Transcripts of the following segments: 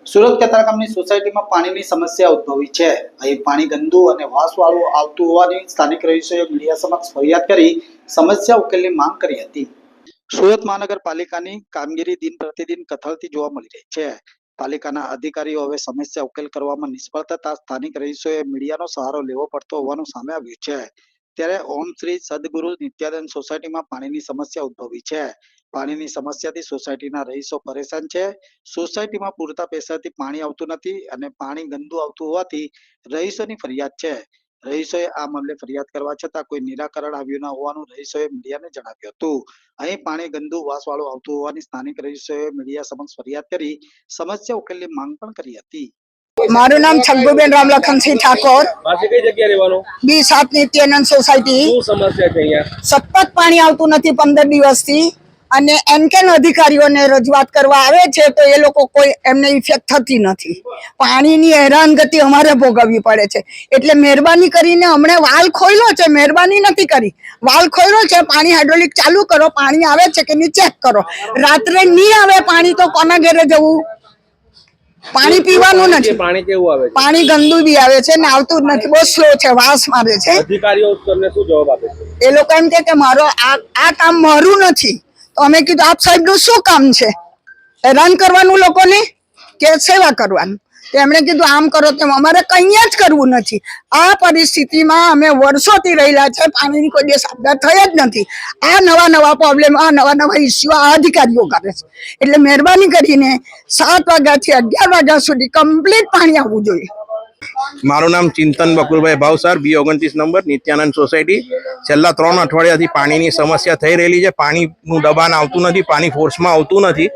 સુરત કતાર ગામની સોસાયટીમાં પાણીની સમસ્યા ઉદ્ભવી છે। અહીં પાણી ગંદુ અને વાસવાળું આવતું હોવાની સ્થાનિક રહીશોએ મીડિયા સમક્ષ ફરિયાદ કરી સમસ્યા ઉકેલની માંગ કરી હતી। સુરત મહાનગરપાલિકાની કામગીરી દિન પ્રતિદિન કથળતી જોવા મળી રહી છે। પાલિકાના અધિકારીઓ હવે સમસ્યા ઉકેલ કરવામાં નિષ્ફળ થતા સ્થાનિક રહીશોએ મીડિયાનો સહારો લેવો પડતો હોવાનું સામે આવ્યું છે। ત્યારે ઓમ શ્રી સદગુરુ નિત્યાનંદ સોસાયટીમાં પાણીની સમસ્યા ઉદ્ભવી છે। પાણીની સમસ્યાથી સોસાયટીના રહીશો પરેશાન છે। સોસાયટીમાં પૂરતા પૈસાથી પાણી આવતું નથી અને પાણી ગંદુ આવતું હોવાથી રહીશોની ફરિયાદ છે। રહીશોએ આ મામલે ફરિયાદ કરવા છતાં કોઈ નિરાકરણ આવ્યું ન હોવાનું રહીશોએ મીડિયાને જણાવ્યું હતું। અહીં પાણી ગંદુ વાસવાળું આવતું હોવાની સ્થાનિક રહીશોએ મીડિયા સમક્ષ ફરિયાદ કરી સમસ્યા ઉકેલની માંગ પણ કરી હતી। મારું નામ છગુબેન રામલખનસિંહ ઠાકોર, પાસે કઈ જગ્યાએ રહેવાનું? B7 Nityanand society. શું સમસ્યા છે અહીંયા? સતત પાણી આવતું નથી 15 દિવસથી અને એનકેન અધિકારીઓને રજૂઆત કરવા આવે છે તો એ લોકો કોઈ એમને ઇફેક્ટ થતી નથી। પાણીની હેરાનગતિ અમારે ભોગવવી પડે છે। એટલે મહેરબાની કરીને અમને વાલ ખોલ્યો છે, મહેરબાની નથી કરી, વાલ ખોલ્યો છે, પાણી હાઇડ્રોલિક ચાલુ કરો, પાણી આવે છે કે નહીં ચેક કરો। રાત્રે નહીં આવે પાણી તો કોના ઘરે જવું? પાણી પીવાનું નથી। પાણી કેવું આવે છે? પાણી ગંદુ બી આવે છે ને આવતું જ નથી, બહુ સ્લો છે, વાસ મારે છે। અધિકારીઓ તમને શું જવાબ આપે છે? એ લોકો એમ કે મારો આ કામ મારું નથી। તો અમે કીધું આપ સાહેબનું શું કામ છે? હેરાન કરવાનું લોકોને કે સેવા કરવાનું? તો એમણે કીધું આમ કરો તેમ, અમારે કંઈ જ કરવું નથી। આ પરિસ્થિતિમાં અમે વર્ષોથી રહેલા છે, પાણીની કોઈ દિવસ આપદા થઈ જ નથી। આ નવા પ્રોબ્લેમ, આ નવા ઇસ્યુ આ અધિકારીઓ કરે છે। એટલે મહેરબાની કરીને 7 વાગ્યાથી 11 વાગ્યા સુધી કમ્પ્લીટ પાણી આવવું જોઈએ। મારું નામ Chintan Bakulbhai Bhavsar, B29 number Nityanand society. છેલ્લા 3 અઠવાડિયાથી પાણીની સમસ્યા થઈ રહેલી છે। પાણીનું દબાણ આવતું નથી, પાણી ફોર્સમાં આવતું નથી।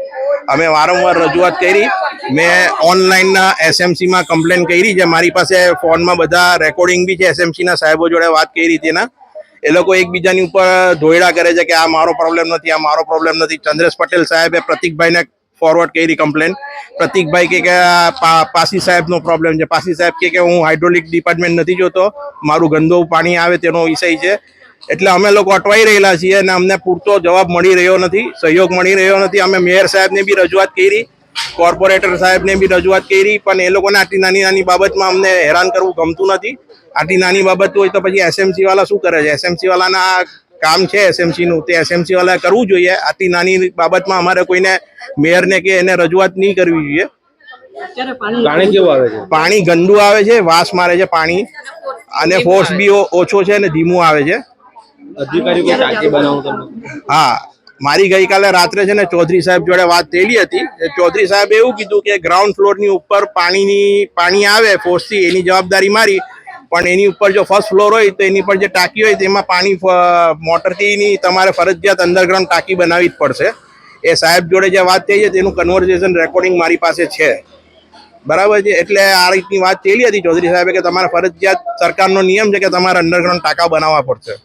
અમે વારંવાર રજૂઆત કરી। મેં ઓનલાઈનના SMCમાં કમ્પ્લેન કરી છે। મારી પાસે ફોનમાં બધા રેકોર્ડિંગ બી છે, SMCના સાહેબો જોડે વાત કરી તેના। એ લોકો એકબીજાની ઉપર ધોયડા કરે છે કે આ મારો પ્રોબ્લેમ નથી, આ મારો પ્રોબ્લેમ નથી। ચંદ્રેશ પટેલ સાહેબે પ્રતિકભાઈને ફોરવર્ડ કરી કમ્પ્લેન। પ્રતિકભાઈ કે પાસી સાહેબનો પ્રોબ્લેમ છે। પાસી સાહેબ કે હું હાઇડ્રોલિક ડિપાર્ટમેન્ટ નથી જોતો, મારું ગંદુ પાણી આવે તેનો વિષય છે। એટલે અમે લોકો અટવાઈ રહેલા છીએ અને અમને પૂરતો જવાબ મળી રહ્યો નથી, સહયોગ મળી રહ્યો નથી। અમે મેયર સાહેબને બી રજૂઆત કરી, કોર્પોરેટર સાહેબને બી રજૂઆત કરી, પણ એ લોકોને આટલી નાની બાબતમાં અમને હેરાન કરવું ગમતું નથી। આટલી નાની બાબત હોય તો પછી SMC વાળા શું કરે છે? SMC વાળાના કામ છે SMC નું, તે SMC વાળાએ કરવું જોઈએ। આટલી નાની બાબતમાં અમારે કોઈને મેયરને કે એને રજૂઆત નહીં કરવી જોઈએ। પાણી કેવું આવે છે? પાણી ગંદુ આવે છે, વાસ મારે છે પાણી, અને ફોર્સ બી ઓછો છે અને ધીમું આવે છે। અધિકારી કોઈ ટાંકી બનાવું તમને? હા, મારી ગઈકાલે રાત્રે છે ને ચૌધરી સાહેબ જોડે વાત થયેલી હતી। ચૌધરી સાહેબે એવું કીધું કે ગ્રાઉન્ડ ફ્લોરની ઉપર પાણી આવે ફોર્સથી, એની જવાબદારી મારી, પણ એની ઉપર જો ફર્સ્ટ ફ્લોર હોય તો એની પર જે ટાંકી હોય તેમાં પાણી મોટરથી નહીં, તમારે ફરજિયાત અંડરગ્રાઉન્ડ ટાંકી બનાવવી જ પડશે। એ સાહેબ જોડે જે વાત થઈ છે તેનું કન્વર્ઝેશન રેકોર્ડિંગ મારી પાસે છે, બરાબર છે। એટલે આ રીતની વાત થયેલી હતી ચૌધરી સાહેબે કે તમારે ફરજિયાત સરકારનો નિયમ છે કે તમારે અંડરગ્રાઉન્ડ ટાંકા બનાવવા પડશે।